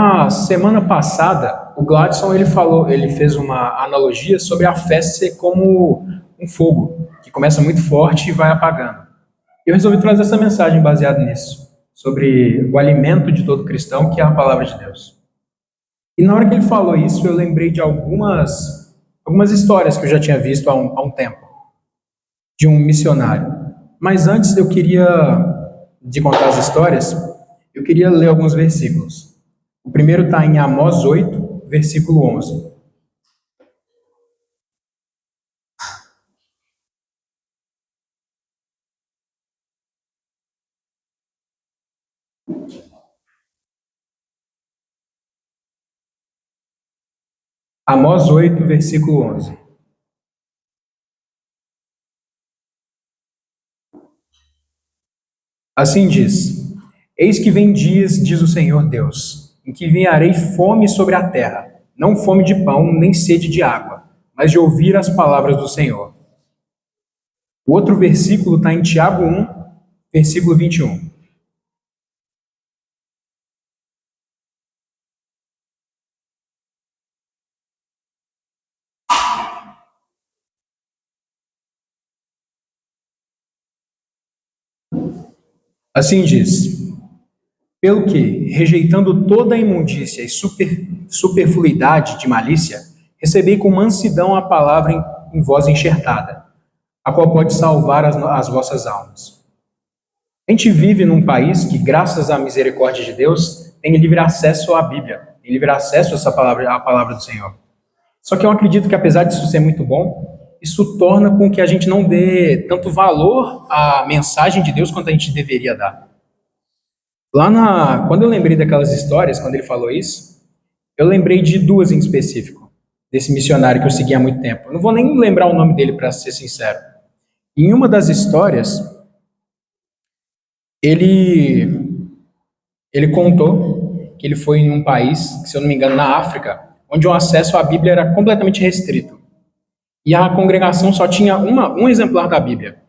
Na semana passada, o Gladson ele fez uma analogia sobre a fé ser como um fogo, que começa muito forte e vai apagando. Eu resolvi trazer essa mensagem baseada nisso, sobre o alimento de todo cristão, que é a palavra de Deus. E na hora que ele falou isso, eu lembrei de algumas histórias que eu já tinha visto há um tempo, de um missionário. Mas antes de contar as histórias, eu queria ler alguns versículos. O primeiro está em Amós 8, versículo 11. Amós 8, versículo 11. Assim diz: Eis que vem dias, diz o Senhor Deus, em que enviarei fome sobre a terra, não fome de pão, nem sede de água, mas de ouvir as palavras do Senhor. O outro versículo está em Tiago 1, versículo 21. Assim diz: Pelo que, rejeitando toda a imundícia e superfluidade de malícia, recebi com mansidão a palavra em voz enxertada, a qual pode salvar as vossas almas. A gente vive num país que, graças à misericórdia de Deus, tem livre acesso à Bíblia, tem livre acesso a essa palavra, à palavra do Senhor. Só que eu acredito que, apesar disso ser muito bom, isso torna com que a gente não dê tanto valor à mensagem de Deus quanto a gente deveria dar. Quando eu lembrei daquelas histórias, quando ele falou isso, eu lembrei de duas em específico, desse missionário que eu segui há muito tempo. Eu não vou nem lembrar o nome dele, para ser sincero. Em uma das histórias, ele, ele contou que ele foi em um país, se eu não me engano, na África, onde o acesso à Bíblia era completamente restrito. E a congregação só tinha um exemplar da Bíblia.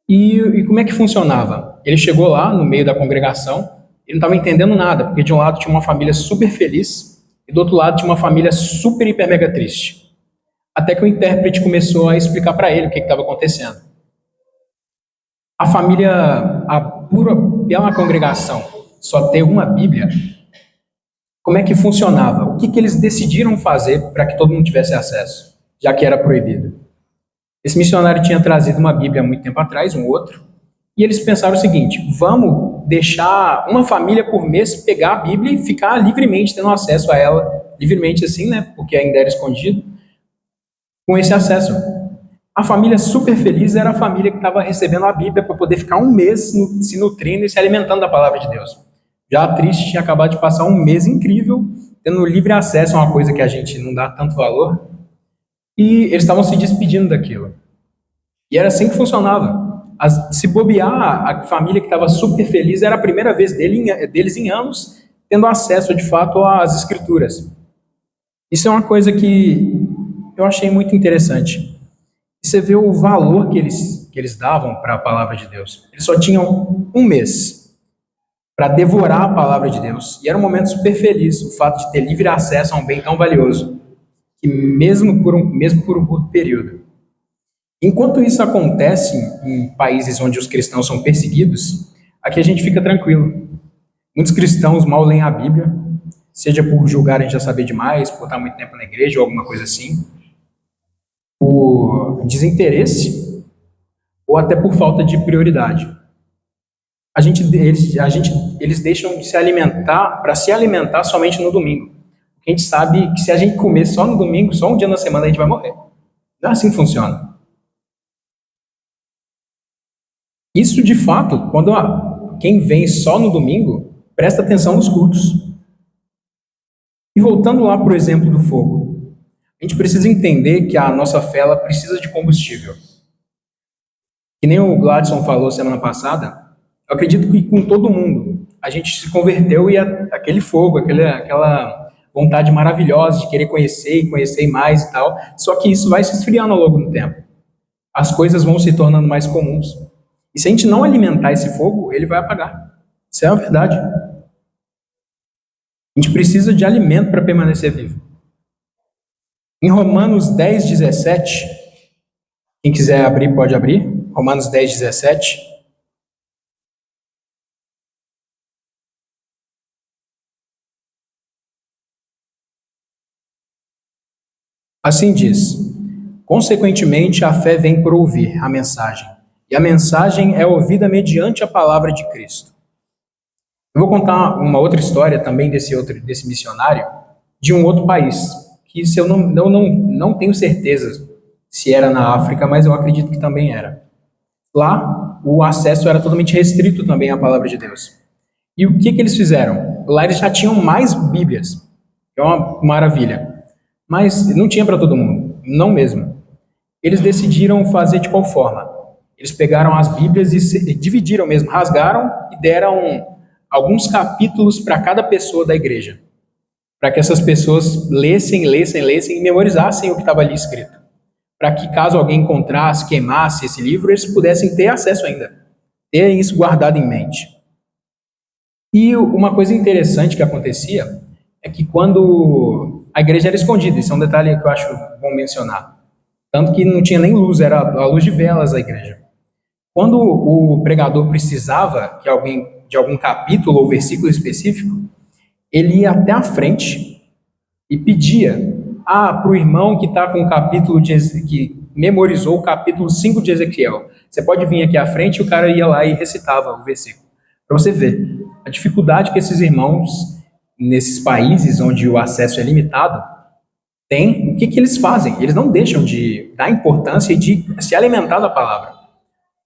E como é que funcionava? Ele chegou lá, no meio da congregação, ele não estava entendendo nada, porque de um lado tinha uma família super feliz, e do outro lado tinha uma família super, hiper, mega triste. Até que o intérprete começou a explicar para ele o que estava acontecendo. A família, pela congregação, só ter uma Bíblia, como é que funcionava? O que eles decidiram fazer para que todo mundo tivesse acesso, já que era proibido? Esse missionário tinha trazido uma Bíblia há muito tempo atrás, um outro, e eles pensaram o seguinte: vamos deixar uma família por mês pegar a Bíblia e ficar livremente tendo acesso a ela, livremente assim, né, porque ainda era escondido, com esse acesso. A família super feliz era a família que estava recebendo a Bíblia para poder ficar um mês se nutrindo e se alimentando da palavra de Deus. Já a triste tinha acabado de passar um mês incrível, tendo livre acesso a uma coisa que a gente não dá tanto valor, e eles estavam se despedindo daquilo. E era assim que funcionava. Se bobear, a família que estava super feliz era a primeira vez deles em anos tendo acesso, de fato, às escrituras. Isso é uma coisa que eu achei muito interessante. E você vê o valor que eles davam para a palavra de Deus. Eles só tinham um mês para devorar a palavra de Deus. E era um momento super feliz, o fato de ter livre acesso a um bem tão valioso, que mesmo por um curto período. Enquanto isso acontece em países onde os cristãos são perseguidos, aqui a gente fica tranquilo. Muitos cristãos mal leem a Bíblia, seja por julgarem já saber demais, por estar muito tempo na igreja ou alguma coisa assim, por desinteresse ou até por falta de prioridade. Eles deixam de se alimentar para se alimentar somente no domingo. A gente sabe que se a gente comer só no domingo, só um dia na semana, a gente vai morrer. Não é assim que funciona. Isso, de fato, quem vem só no domingo, presta atenção nos cultos. E voltando lá para o exemplo do fogo, a gente precisa entender que a nossa fé ela precisa de combustível. Que nem o Gladson falou semana passada, eu acredito que com todo mundo a gente se converteu e aquele fogo, aquela vontade maravilhosa de querer conhecer e conhecer mais e tal, só que isso vai se esfriando ao longo do tempo. As coisas vão se tornando mais comuns. E se a gente não alimentar esse fogo, ele vai apagar. Isso é a verdade. A gente precisa de alimento para permanecer vivo. Em Romanos 10, 17, quem quiser abrir, pode abrir. Romanos 10, 17. Assim diz: consequentemente, a fé vem por ouvir a mensagem, e a mensagem é ouvida mediante a palavra de Cristo. Eu vou contar uma outra história também desse missionário, de um outro país, que se eu não tenho certeza se era na África, mas eu acredito que também era. Lá, o acesso era totalmente restrito também à palavra de Deus. E o que eles fizeram? Lá eles já tinham mais Bíblias, que é uma maravilha. Mas não tinha para todo mundo, não mesmo. Eles decidiram fazer de qual forma? Eles pegaram as Bíblias e dividiram mesmo, rasgaram e deram alguns capítulos para cada pessoa da igreja, para que essas pessoas lessem e memorizassem o que estava ali escrito, para que caso alguém encontrasse, queimasse esse livro, eles pudessem ter acesso ainda, ter isso guardado em mente. E uma coisa interessante que acontecia é que quando a igreja era escondida, isso é um detalhe que eu acho bom mencionar, tanto que não tinha nem luz, era a luz de velas a igreja. Quando o pregador precisava de algum capítulo ou versículo específico, ele ia até a frente e pedia para o irmão que está com o capítulo que memorizou o capítulo 5 de Ezequiel. Você pode vir aqui à frente e o cara ia lá e recitava o versículo. Para você ver a dificuldade que esses irmãos, nesses países onde o acesso é limitado, têm, o que eles fazem? Eles não deixam de dar importância e de se alimentar da palavra.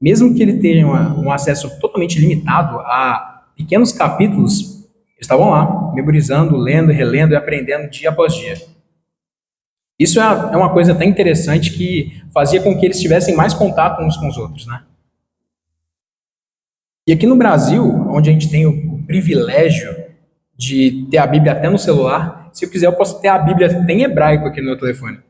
Mesmo que ele tenha um acesso totalmente limitado a pequenos capítulos, eles estavam lá, memorizando, lendo, relendo e aprendendo dia após dia. Isso é uma coisa até interessante que fazia com que eles tivessem mais contato uns com os outros, né? E aqui no Brasil, onde a gente tem o privilégio de ter a Bíblia até no celular, se eu quiser eu posso ter a Bíblia até em hebraico aqui no meu telefone.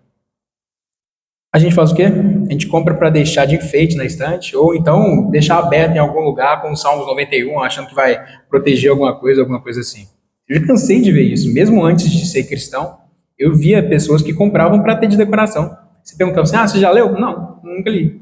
A gente faz o quê? A gente compra para deixar de enfeite na estante, ou então deixar aberto em algum lugar com o Salmos 91, achando que vai proteger alguma coisa assim. Eu já cansei de ver isso. Mesmo antes de ser cristão, eu via pessoas que compravam para ter de decoração. Você perguntava assim, você já leu? Não, nunca li.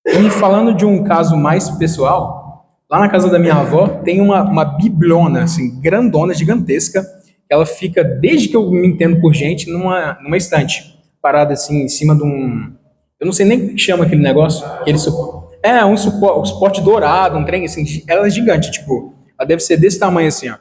E falando de um caso mais pessoal, lá na casa da minha avó tem uma bibliona, assim, grandona, gigantesca. Ela fica, desde que eu me entendo por gente, numa estante, parada assim, em cima de um... Eu não sei nem o que chama aquele negócio. Um suporte dourado, um trem assim. Ela é gigante, tipo, ela deve ser desse tamanho assim, ó.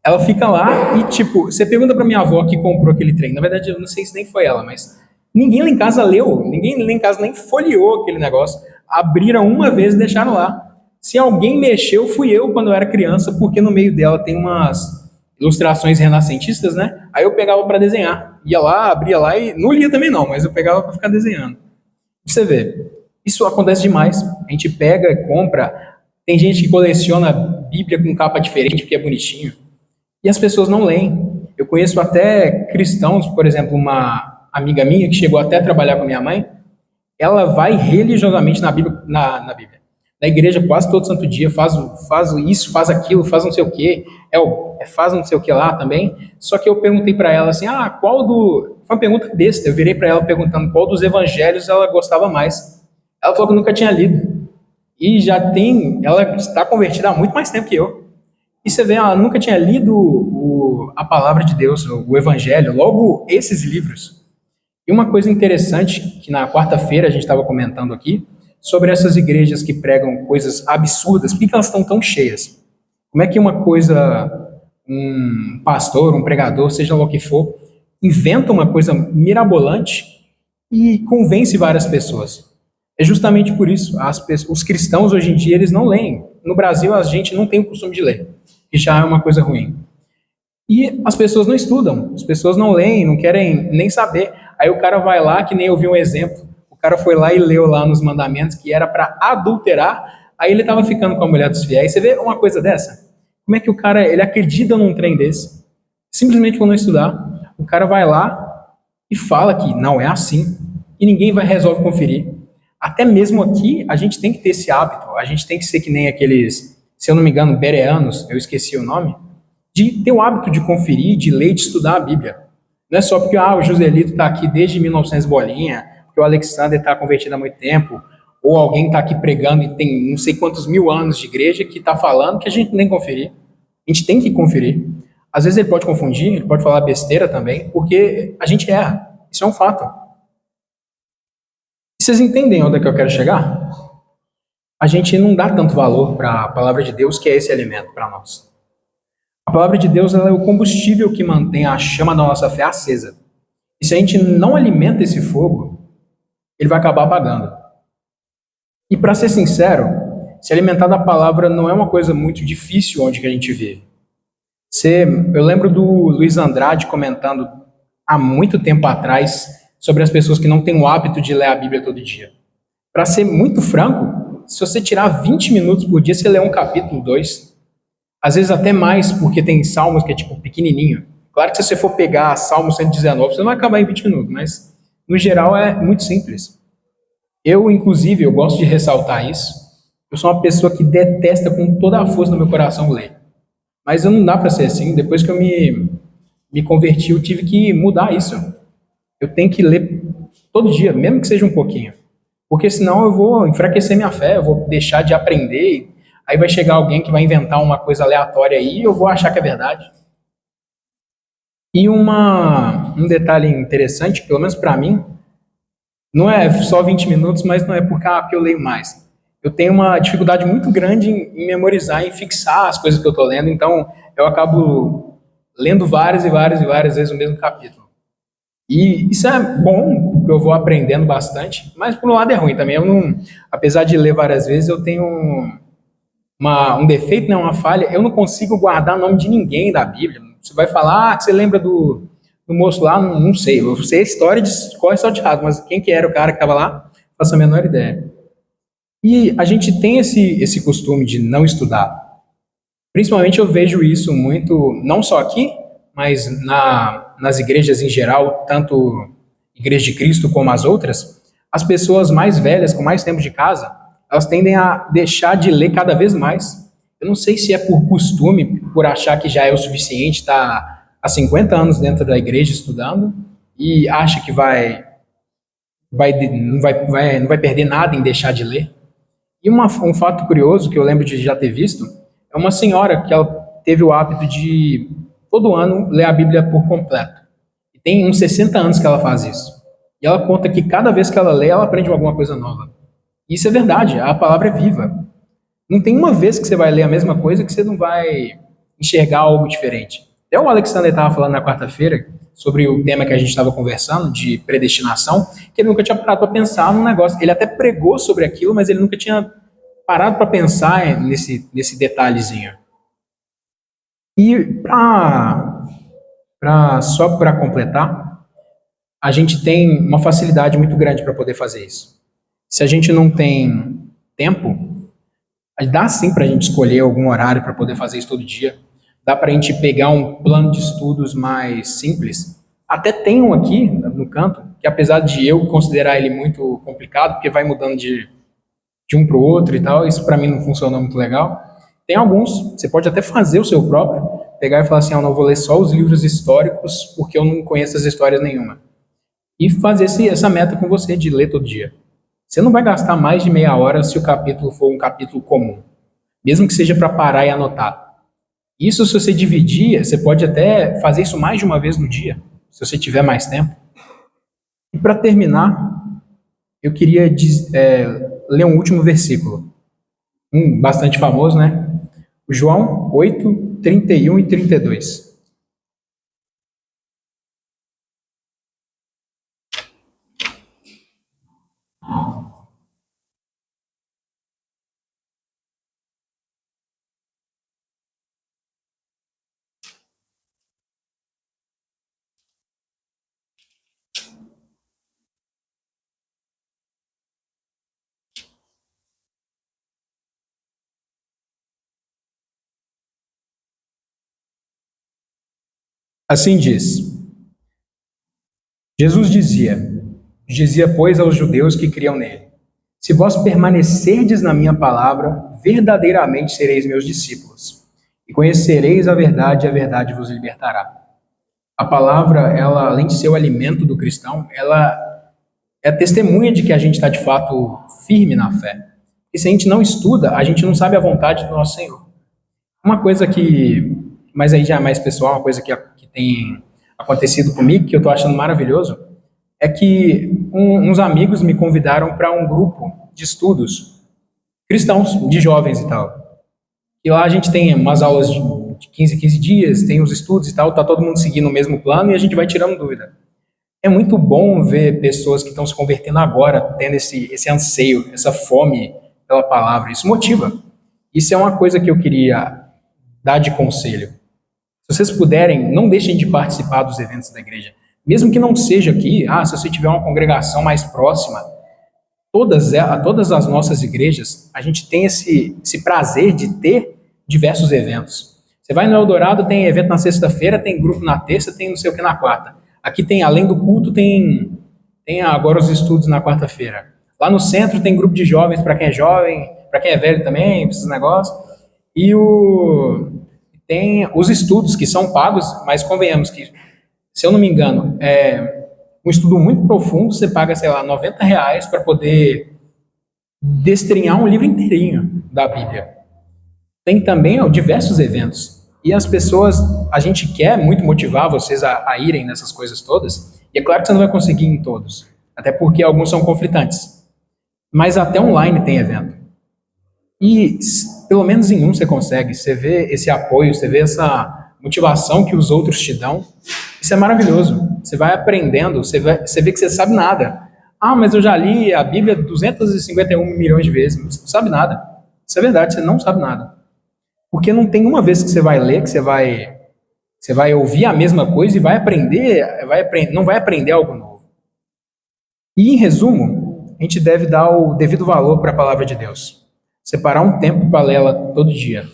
Ela fica lá e, tipo, você pergunta pra minha avó que comprou aquele trem. Na verdade, eu não sei se nem foi ela, mas ninguém lá em casa leu, ninguém lá em casa nem folheou aquele negócio. Abriram uma vez e deixaram lá. Se alguém mexeu, fui eu quando eu era criança, porque no meio dela tem umas ilustrações renascentistas, né? Aí eu pegava para desenhar. Ia lá, abria lá e não lia também não, mas eu pegava para ficar desenhando. Você vê, isso acontece demais. A gente pega e compra. Tem gente que coleciona Bíblia com capa diferente porque é bonitinho. E as pessoas não leem. Eu conheço até cristãos, por exemplo, uma amiga minha que chegou até a trabalhar com a minha mãe, ela vai religiosamente na Bíblia, na igreja quase todo santo dia, faz isso, faz aquilo, faz não sei o quê, faz não sei o que lá também. Só que eu perguntei para ela assim, foi uma pergunta besta, eu virei para ela perguntando qual dos evangelhos ela gostava mais. Ela falou que nunca tinha lido. E ela está convertida há muito mais tempo que eu. E você vê, ela nunca tinha lido a palavra de Deus, o Evangelho, logo esses livros. E uma coisa interessante, que na quarta-feira a gente estava comentando aqui, sobre essas igrejas que pregam coisas absurdas, por que elas estão tão cheias? Como é que um pastor, um pregador, seja lá o que for, inventa uma coisa mirabolante e convence várias pessoas? É justamente por isso, os cristãos hoje em dia, eles não leem. No Brasil, a gente não tem o costume de ler, que já é uma coisa ruim. E as pessoas não estudam, as pessoas não leem, não querem nem saber. Aí o cara vai lá, que nem eu vi um exemplo, o cara foi lá e leu lá nos mandamentos que era para adulterar, aí ele estava ficando com a mulher dos fiéis. Você vê uma coisa dessa? Como é que o cara, ele acredita num trem desse? Simplesmente por não estudar. O cara vai lá e fala que não é assim, e ninguém resolve conferir. Até mesmo aqui, a gente tem que ter esse hábito, a gente tem que ser que nem aqueles, se eu não me engano, bereanos, eu esqueci o nome, de ter o hábito de conferir, de ler e de estudar a Bíblia. Não é só porque o Joselito está aqui desde 1900 bolinha, porque o Alexander está convertido há muito tempo, ou alguém está aqui pregando e tem não sei quantos mil anos de igreja que está falando que a gente tem que conferir. A gente tem que conferir. Às vezes ele pode confundir, ele pode falar besteira também, porque a gente erra. Isso é um fato. E vocês entendem onde é que eu quero chegar? A gente não dá tanto valor para a palavra de Deus, que é esse alimento para nós. A palavra de Deus ela é o combustível que mantém a chama da nossa fé acesa. E se a gente não alimenta esse fogo, ele vai acabar apagando. E para ser sincero, se alimentar da palavra não é uma coisa muito difícil onde que a gente vive. Eu lembro do Luiz Andrade comentando há muito tempo atrás sobre as pessoas que não têm o hábito de ler a Bíblia todo dia. Para ser muito franco, se você tirar 20 minutos por dia, você lê um capítulo, 2. Às vezes até mais, porque tem salmos que é tipo pequenininho. Claro que se você for pegar Salmo 119, você não vai acabar em 20 minutos, mas no geral é muito simples. Inclusive, eu gosto de ressaltar isso. Eu sou uma pessoa que detesta com toda a força do meu coração ler. Mas não dá para ser assim. Depois que eu me converti, eu tive que mudar isso. Eu tenho que ler todo dia, mesmo que seja um pouquinho. Porque senão eu vou enfraquecer minha fé, eu vou deixar de aprender. Aí vai chegar alguém que vai inventar uma coisa aleatória aí e eu vou achar que é verdade. E um detalhe interessante, pelo menos para mim, não é só 20 minutos, mas não é porque eu leio mais. Eu tenho uma dificuldade muito grande em memorizar, em fixar as coisas que eu estou lendo, então eu acabo lendo várias e várias e várias vezes o mesmo capítulo. E isso é bom, porque eu vou aprendendo bastante, mas por um lado é ruim também. Apesar de ler várias vezes, eu tenho um defeito, né, uma falha, eu não consigo guardar o nome de ninguém da Bíblia. Você vai falar, que você lembra do moço lá, não sei, eu sei a história de corre salteado, mas quem que era o cara que estava lá, não faço a menor ideia. E a gente tem esse costume de não estudar. Principalmente eu vejo isso muito, não só aqui, mas nas igrejas em geral, tanto Igreja de Cristo como as outras, as pessoas mais velhas, com mais tempo de casa, elas tendem a deixar de ler cada vez mais. Eu não sei se é por costume, por achar que já é o suficiente estar há 50 anos dentro da igreja estudando e acha que não vai perder nada em deixar de ler. E um fato curioso que eu lembro de já ter visto é uma senhora que ela teve o hábito de todo ano ler a Bíblia por completo. E tem uns 60 anos que ela faz isso. E ela conta que cada vez que ela lê, ela aprende alguma coisa nova. Isso é verdade, a palavra é viva. Não tem uma vez que você vai ler a mesma coisa que você não vai enxergar algo diferente. Até o Alexander estava falando na quarta-feira sobre o tema que a gente estava conversando, de predestinação, que ele nunca tinha parado para pensar num negócio. Ele até pregou sobre aquilo, mas ele nunca tinha parado para pensar nesse detalhezinho. E só para completar, a gente tem uma facilidade muito grande para poder fazer isso. Se a gente não tem tempo, dá sim para a gente escolher algum horário para poder fazer isso todo dia. Dá para a gente pegar um plano de estudos mais simples. Até tem um aqui no canto, que apesar de eu considerar ele muito complicado, porque vai mudando de um para o outro e tal, isso para mim não funciona muito legal. Tem alguns, você pode até fazer o seu próprio, pegar e falar assim, eu não vou ler só os livros históricos, porque eu não conheço as histórias nenhuma. E fazer essa meta com você de ler todo dia. Você não vai gastar mais de meia hora se o capítulo for um capítulo comum, mesmo que seja para parar e anotar. Isso, se você dividir, você pode até fazer isso mais de uma vez no dia, se você tiver mais tempo. E para terminar, eu queria ler um último versículo, bastante famoso, né? O João 8, 31 e 32. Assim diz. Jesus dizia, pois, aos judeus que criam nele: se vós permanecerdes na minha palavra, verdadeiramente sereis meus discípulos, E conhecereis a verdade vos libertará. A palavra, ela, além de ser o alimento do cristão, ela é testemunha de que a gente está de fato firme na fé. E se a gente não estuda, a gente não sabe a vontade do nosso Senhor. Uma coisa que, mas aí já é mais pessoal, uma coisa que tem acontecido comigo, que eu estou achando maravilhoso, é que uns amigos me convidaram para um grupo de estudos cristãos, de jovens e tal. E lá a gente tem umas aulas de 15 em 15 dias, tem os estudos e tal, tá todo mundo seguindo o mesmo plano e a gente vai tirando dúvida. É muito bom ver pessoas que estão se convertendo agora, tendo esse anseio, essa fome pela palavra. Isso motiva. Isso é uma coisa que eu queria dar de conselho. Se vocês puderem, não deixem de participar dos eventos da igreja. Mesmo que não seja aqui, se você tiver uma congregação mais próxima, todas as nossas igrejas, a gente tem esse prazer de ter diversos eventos. Você vai no Eldorado, tem evento na sexta-feira, tem grupo na terça, tem não sei o que na quarta. Aqui tem, além do culto, tem agora os estudos na quarta-feira. Lá no centro tem grupo de jovens para quem é jovem, para quem é velho também, esses negócios. E tem os estudos que são pagos, mas convenhamos que, se eu não me engano, um estudo muito profundo, você paga, sei lá, R$ 90 para poder destrinhar um livro inteirinho da Bíblia. Tem também diversos eventos. E as pessoas, a gente quer muito motivar vocês a irem nessas coisas todas, e é claro que você não vai conseguir em todos, até porque alguns são conflitantes. Mas até online tem evento. E pelo menos em um você consegue, você vê esse apoio, você vê essa motivação que os outros te dão. Isso é maravilhoso. Você vai aprendendo, você vê que você sabe nada. Mas eu já li a Bíblia 251 milhões de vezes. Você não sabe nada. Isso é verdade, você não sabe nada. Porque não tem uma vez que você vai ler, que você vai ouvir a mesma coisa e vai aprender, não vai aprender algo novo. E, em resumo, a gente deve dar o devido valor para a palavra de Deus. Separar um tempo para ler ela todo dia.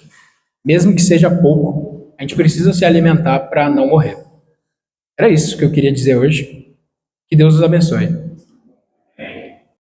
Mesmo que seja pouco, a gente precisa se alimentar para não morrer. Era isso que eu queria dizer hoje. Que Deus os abençoe.